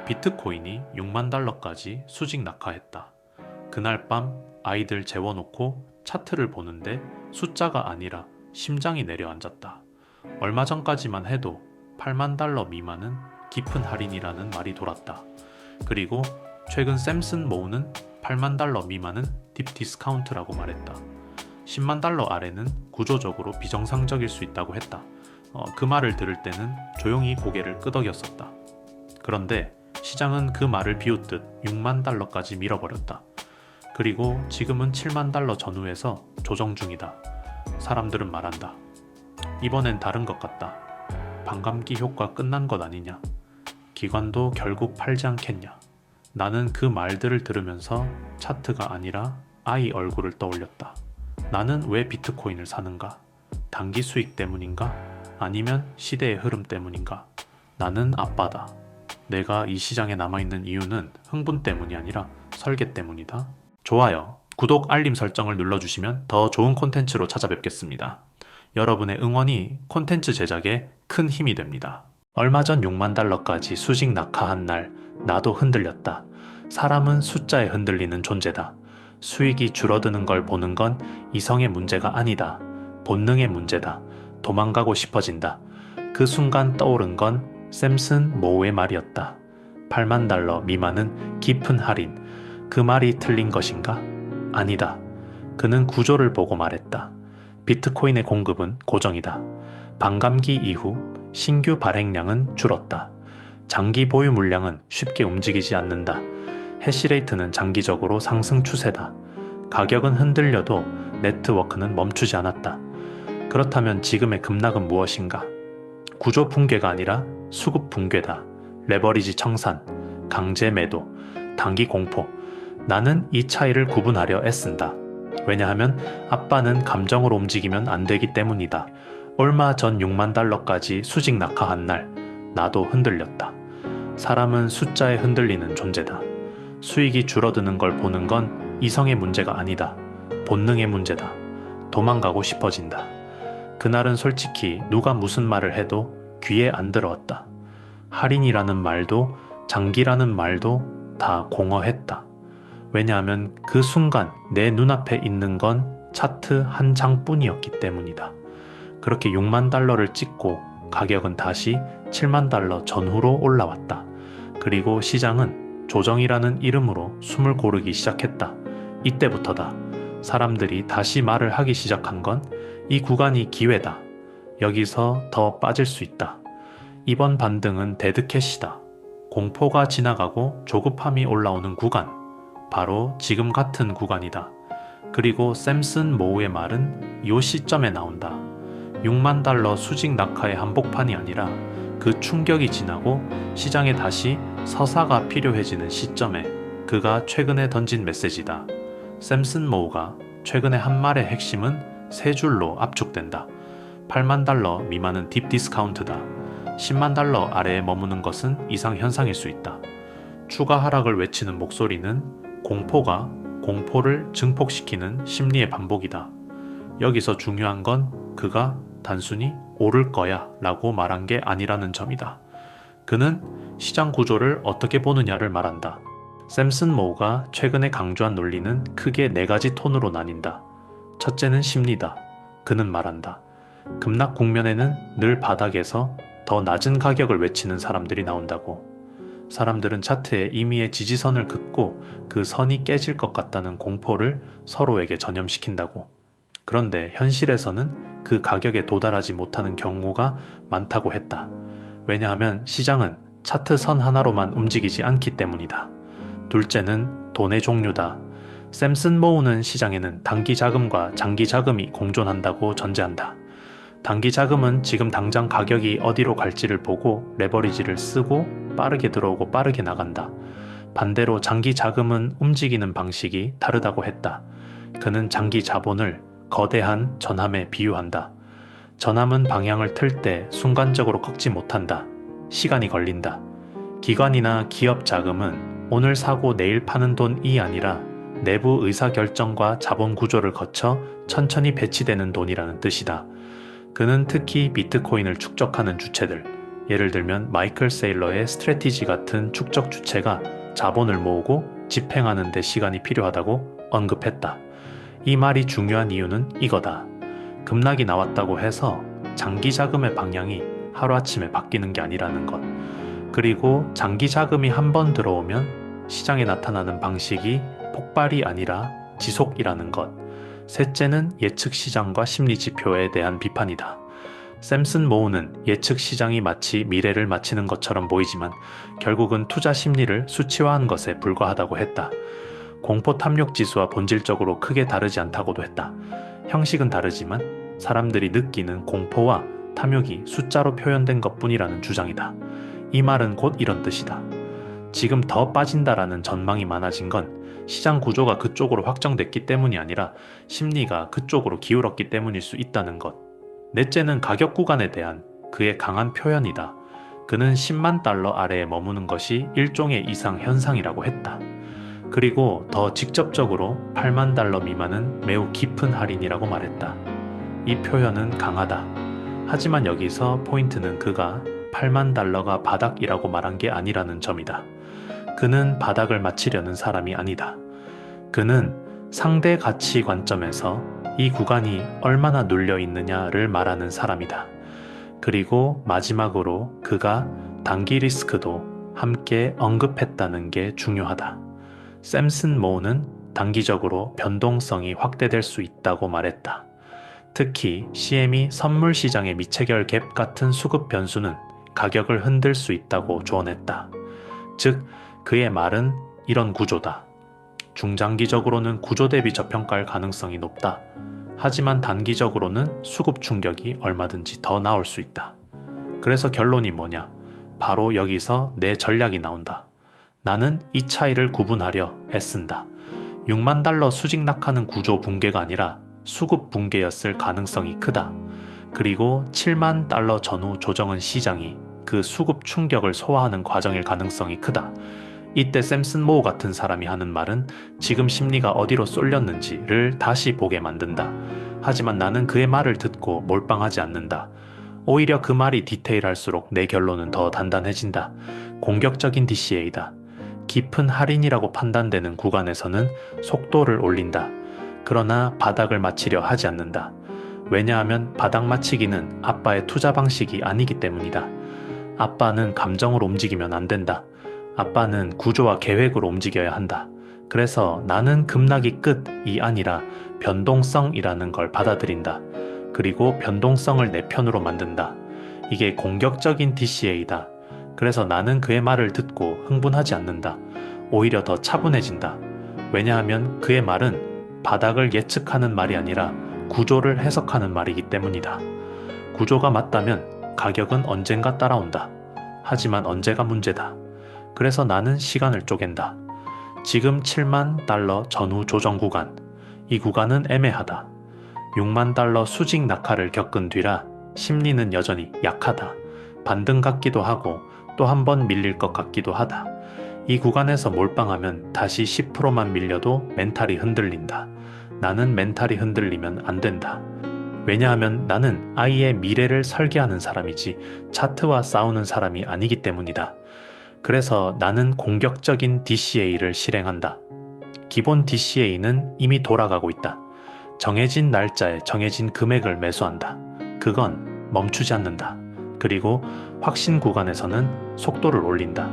비트코인이 6만 달러까지 수직 낙하했다. 그날 밤 아이들 재워놓고 차트를 보는데 숫자가 아니라 심장이 내려앉았다. 얼마 전까지만 해도 8만 달러 미만은 깊은 할인이라는 말이 돌았다. 그리고 최근 샘슨 모우는 8만 달러 미만은 딥 디스카운트라고 말했다. 10만 달러 아래는 구조적으로 비정상적일 수 있다고 했다. 그 말을 들을 때는 조용히 고개를 끄덕였었다. 그런데 시장은 그 말을 비웃듯 6만 달러까지 밀어버렸다. 그리고 지금은 7만 달러 전후에서 조정 중이다. 사람들은 말한다. 이번엔 다른 것 같다. 반감기 효과 끝난 것 아니냐. 기관도 결국 팔지 않겠냐. 나는 그 말들을 들으면서 차트가 아니라 아이 얼굴을 떠올렸다. 나는 왜 비트코인을 사는가? 단기 수익 때문인가? 아니면 시대의 흐름 때문인가? 나는 아빠다. 내가 이 시장에 남아있는 이유는 흥분 때문이 아니라 설계 때문이다. 좋아요, 구독, 알림 설정을 눌러주시면 더 좋은 콘텐츠로 찾아뵙겠습니다. 여러분의 응원이 콘텐츠 제작에 큰 힘이 됩니다. 얼마 전 6만 달러까지 수직 낙하한 날 나도 흔들렸다. 사람은 숫자에 흔들리는 존재다. 수익이 줄어드는 걸 보는 건 이성의 문제가 아니다. 본능의 문제다. 도망가고 싶어진다. 그 순간 떠오른 건 샘슨 모우의 말이었다. 8만 달러 미만은 깊은 할인. 그 말이 틀린 것인가? 아니다. 그는 구조를 보고 말했다. 비트코인의 공급은 고정이다. 반감기 이후 신규 발행량은 줄었다. 장기 보유 물량은 쉽게 움직이지 않는다. 해시레이트는 장기적으로 상승 추세다. 가격은 흔들려도 네트워크는 멈추지 않았다. 그렇다면 지금의 급락은 무엇인가? 구조 붕괴가 아니라 수급 붕괴다. 레버리지 청산, 강제 매도, 단기 공포. 나는 이 차이를 구분하려 애쓴다. 왜냐하면 아빠는 감정으로 움직이면 안 되기 때문이다. 얼마 전 6만 달러까지 수직 낙하한 날 나도 흔들렸다. 사람은 숫자에 흔들리는 존재다. 수익이 줄어드는 걸 보는 건 이성의 문제가 아니다. 본능의 문제다. 도망가고 싶어진다. 그날은 솔직히 누가 무슨 말을 해도 귀에 안 들어왔다. 할인이라는 말도 장기라는 말도 다 공허했다. 왜냐하면 그 순간 내 눈앞에 있는 건 차트 한 장뿐이었기 때문이다. 그렇게 6만 달러를 찍고 가격은 다시 7만 달러 전후로 올라왔다. 그리고 시장은 조정이라는 이름으로 숨을 고르기 시작했다. 이때부터다. 사람들이 다시 말을 하기 시작한 건 이 구간이 기회다. 여기서 더 빠질 수 있다. 이번 반등은 데드캣이다. 공포가 지나가고 조급함이 올라오는 구간. 바로 지금 같은 구간이다. 그리고 샘슨 모우의 말은 이 시점에 나온다. 6만 달러 수직 낙하의 한복판이 아니라 그 충격이 지나고 시장에 다시 서사가 필요해지는 시점에 그가 최근에 던진 메시지다. 샘슨 모우가 최근에 한 말의 핵심은 세 줄로 압축된다. 8만 달러 미만은 딥 디스카운트다. 10만 달러 아래에 머무는 것은 이상현상일 수 있다. 추가 하락을 외치는 목소리는 공포가 공포를 증폭시키는 심리의 반복이다. 여기서 중요한 건 그가 단순히 오를 거야 라고 말한 게 아니라는 점이다. 그는 시장 구조를 어떻게 보느냐를 말한다. 샘슨 모우가 최근에 강조한 논리는 크게 네 가지 톤으로 나뉜다. 첫째는 심리다. 그는 말한다. 급락 국면에는 늘 바닥에서 더 낮은 가격을 외치는 사람들이 나온다고. 사람들은 차트에 임의의 지지선을 긋고 그 선이 깨질 것 같다는 공포를 서로에게 전염시킨다고. 그런데 현실에서는 그 가격에 도달하지 못하는 경우가 많다고 했다. 왜냐하면 시장은 차트 선 하나로만 움직이지 않기 때문이다. 둘째는 돈의 종류다. 샘슨 모우는 시장에는 단기 자금과 장기 자금이 공존한다고 전제한다. 단기 자금은 지금 당장 가격이 어디로 갈지를 보고 레버리지를 쓰고 빠르게 들어오고 빠르게 나간다. 반대로 장기 자금은 움직이는 방식이 다르다고 했다. 그는 장기 자본을 거대한 전함에 비유한다. 전함은 방향을 틀 때 순간적으로 꺾지 못한다. 시간이 걸린다. 기관이나 기업 자금은 오늘 사고 내일 파는 돈이 아니라 내부 의사결정과 자본 구조를 거쳐 천천히 배치되는 돈이라는 뜻이다. 그는 특히 비트코인을 축적하는 주체들, 예를 들면 마이클 세일러의 스트래티지 같은 축적 주체가 자본을 모으고 집행하는 데 시간이 필요하다고 언급했다. 이 말이 중요한 이유는 이거다. 급락이 나왔다고 해서 장기 자금의 방향이 하루아침에 바뀌는 게 아니라는 것. 그리고 장기 자금이 한 번 들어오면 시장에 나타나는 방식이 폭발이 아니라 지속이라는 것. 셋째는 예측 시장과 심리 지표에 대한 비판이다. 샘슨 모우는 예측 시장이 마치 미래를 맞히는 것처럼 보이지만 결국은 투자 심리를 수치화한 것에 불과하다고 했다. 공포 탐욕 지수와 본질적으로 크게 다르지 않다고도 했다. 형식은 다르지만 사람들이 느끼는 공포와 탐욕이 숫자로 표현된 것뿐이라는 주장이다. 이 말은 곧 이런 뜻이다. 지금 더 빠진다라는 전망이 많아진 건 시장 구조가 그쪽으로 확정됐기 때문이 아니라 심리가 그쪽으로 기울었기 때문일 수 있다는 것. 넷째는 가격 구간에 대한 그의 강한 표현이다. 그는 10만 달러 아래에 머무는 것이 일종의 이상 현상이라고 했다. 그리고 더 직접적으로 8만 달러 미만은 매우 깊은 할인이라고 말했다. 이 표현은 강하다. 하지만 여기서 포인트는 그가 8만 달러가 바닥이라고 말한 게 아니라는 점이다. 그는 바닥을 맞히려는 사람이 아니다. 그는 상대 가치 관점에서 이 구간이 얼마나 눌려 있느냐를 말하는 사람이다. 그리고 마지막으로 그가 단기 리스크도 함께 언급했다는 게 중요하다. 샘슨 모우는 단기적으로 변동성이 확대될 수 있다고 말했다. 특히 CME 선물 시장의 미체결 갭 같은 수급 변수는 가격을 흔들 수 있다고 조언했다. 즉, 그의 말은 이런 구조다. 중장기적으로는 구조 대비 저평가할 가능성이 높다. 하지만 단기적으로는 수급 충격이 얼마든지 더 나올 수 있다. 그래서 결론이 뭐냐? 바로 여기서 내 전략이 나온다. 나는 이 차이를 구분하려 애쓴다. 6만 달러 수직 낙하는 구조 붕괴가 아니라 수급 붕괴였을 가능성이 크다. 그리고 7만 달러 전후 조정은 시장이 그 수급 충격을 소화하는 과정일 가능성이 크다. 이때 샘슨 모우 같은 사람이 하는 말은 지금 심리가 어디로 쏠렸는지를 다시 보게 만든다. 하지만 나는 그의 말을 듣고 몰빵하지 않는다. 오히려 그 말이 디테일할수록 내 결론은 더 단단해진다. 공격적인 DCA다. 깊은 할인이라고 판단되는 구간에서는 속도를 올린다. 그러나 바닥을 맞히려 하지 않는다. 왜냐하면 바닥 맞히기는 아빠의 투자 방식이 아니기 때문이다. 아빠는 감정으로 움직이면 안 된다. 아빠는 구조와 계획으로 움직여야 한다. 그래서 나는 급락이 끝이 아니라 변동성이라는 걸 받아들인다. 그리고 변동성을 내 편으로 만든다. 이게 공격적인 DCA다. 그래서 나는 그의 말을 듣고 흥분하지 않는다. 오히려 더 차분해진다. 왜냐하면 그의 말은 바닥을 예측하는 말이 아니라 구조를 해석하는 말이기 때문이다. 구조가 맞다면 가격은 언젠가 따라온다. 하지만 언제가 문제다. 그래서 나는 시간을 쪼갠다. 지금 7만 달러 전후 조정 구간. 이 구간은 애매하다. 6만 달러 수직 낙하를 겪은 뒤라 심리는 여전히 약하다. 반등 같기도 하고 또 한 번 밀릴 것 같기도 하다. 이 구간에서 몰빵하면 다시 10%만 밀려도 멘탈이 흔들린다. 나는 멘탈이 흔들리면 안 된다. 왜냐하면 나는 아이의 미래를 설계하는 사람이지 차트와 싸우는 사람이 아니기 때문이다. 그래서 나는 공격적인 DCA를 실행한다. 기본 DCA는 이미 돌아가고 있다. 정해진 날짜에 정해진 금액을 매수한다. 그건 멈추지 않는다. 그리고 확신 구간에서는 속도를 올린다.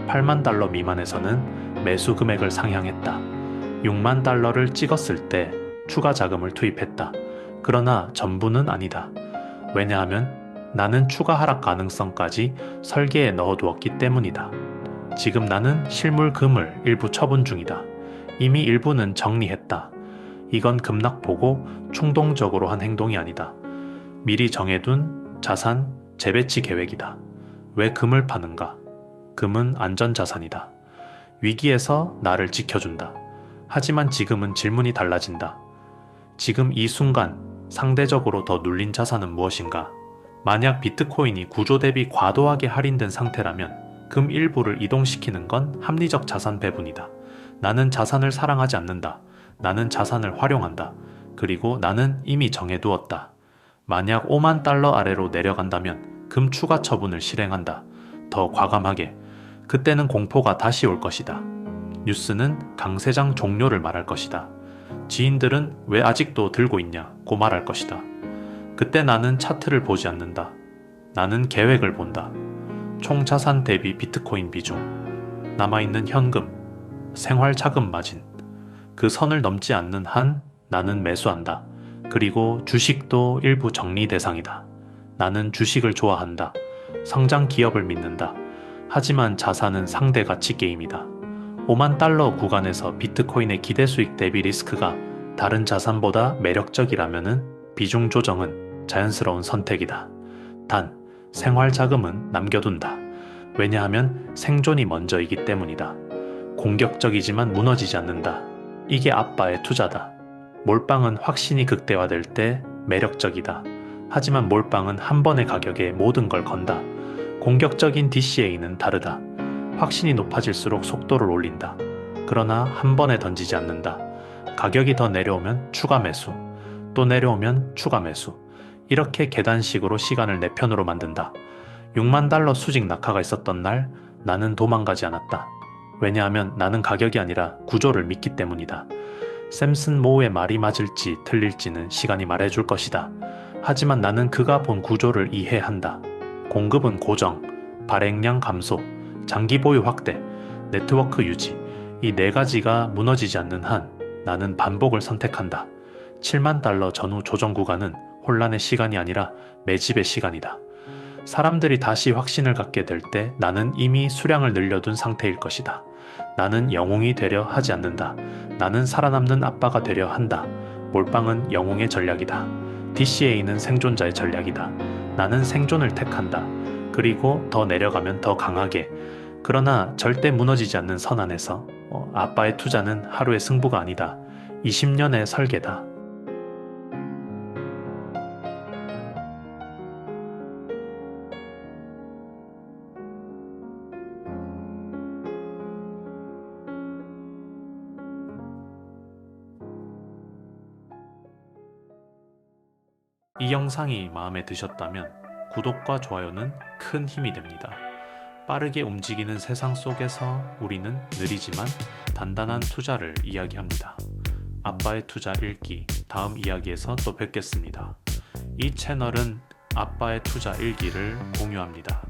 8만 달러 미만에서는 매수 금액을 상향했다. 6만 달러를 찍었을 때 추가 자금을 투입했다. 그러나 전부는 아니다. 왜냐하면 나는 추가 하락 가능성까지 설계에 넣어두었기 때문이다. 지금 나는 실물금을 일부 처분 중이다. 이미 일부는 정리했다. 이건 급락 보고 충동적으로 한 행동이 아니다. 미리 정해둔 자산 재배치 계획이다. 왜 금을 파는가? 금은 안전자산이다. 위기에서 나를 지켜준다. 하지만 지금은 질문이 달라진다. 지금 이 순간 상대적으로 더 눌린 자산은 무엇인가? 만약 비트코인이 구조 대비 과도하게 할인된 상태라면 금 일부를 이동시키는 건 합리적 자산 배분이다. 나는 자산을 사랑하지 않는다. 나는 자산을 활용한다. 그리고 나는 이미 정해두었다. 만약 5만 달러 아래로 내려간다면 금 추가 처분을 실행한다. 더 과감하게. 그때는 공포가 다시 올 것이다. 뉴스는 강세장 종료를 말할 것이다. 지인들은 왜 아직도 들고 있냐고 말할 것이다. 그때 나는 차트를 보지 않는다. 나는 계획을 본다. 총 자산 대비 비트코인 비중, 남아있는 현금, 생활 자금 마진. 그 선을 넘지 않는 한 나는 매수한다. 그리고 주식도 일부 정리 대상이다. 나는 주식을 좋아한다. 성장 기업을 믿는다. 하지만 자산은 상대 가치 게임이다. 5만 달러 구간에서 비트코인의 기대 수익 대비 리스크가 다른 자산보다 매력적이라면은 비중 조정은 자연스러운 선택이다. 단, 생활 자금은 남겨둔다. 왜냐하면 생존이 먼저이기 때문이다. 공격적이지만 무너지지 않는다. 이게 아빠의 투자다. 몰빵은 확신이 극대화될 때 매력적이다. 하지만 몰빵은 한 번의 가격에 모든 걸 건다. 공격적인 DCA는 다르다. 확신이 높아질수록 속도를 올린다. 그러나 한 번에 던지지 않는다. 가격이 더 내려오면 추가 매수, 또 내려오면 추가 매수. 이렇게 계단식으로 시간을 내 편으로 만든다. 6만 달러 수직 낙하가 있었던 날 나는 도망가지 않았다. 왜냐하면 나는 가격이 아니라 구조를 믿기 때문이다. 샘슨 모우의 말이 맞을지 틀릴지는 시간이 말해줄 것이다. 하지만 나는 그가 본 구조를 이해한다. 공급은 고정, 발행량 감소, 장기 보유 확대, 네트워크 유지. 이 네 가지가 무너지지 않는 한 나는 반복을 선택한다. 7만 달러 전후 조정 구간은 혼란의 시간이 아니라 매집의 시간이다. 사람들이 다시 확신을 갖게 될 때 나는 이미 수량을 늘려둔 상태일 것이다. 나는 영웅이 되려 하지 않는다. 나는 살아남는 아빠가 되려 한다. 몰빵은 영웅의 전략이다. DCA는 생존자의 전략이다. 나는 생존을 택한다. 그리고 더 내려가면 더 강하게. 그러나 절대 무너지지 않는 선 안에서 아빠의 투자는 하루의 승부가 아니다. 20년의 설계다. 이 영상이 마음에 드셨다면 구독과 좋아요는 큰 힘이 됩니다. 빠르게 움직이는 세상 속에서 우리는 느리지만 단단한 투자를 이야기합니다. 아빠의 투자 일기 다음 이야기에서 또 뵙겠습니다. 이 채널은 아빠의 투자 일기를 공유합니다.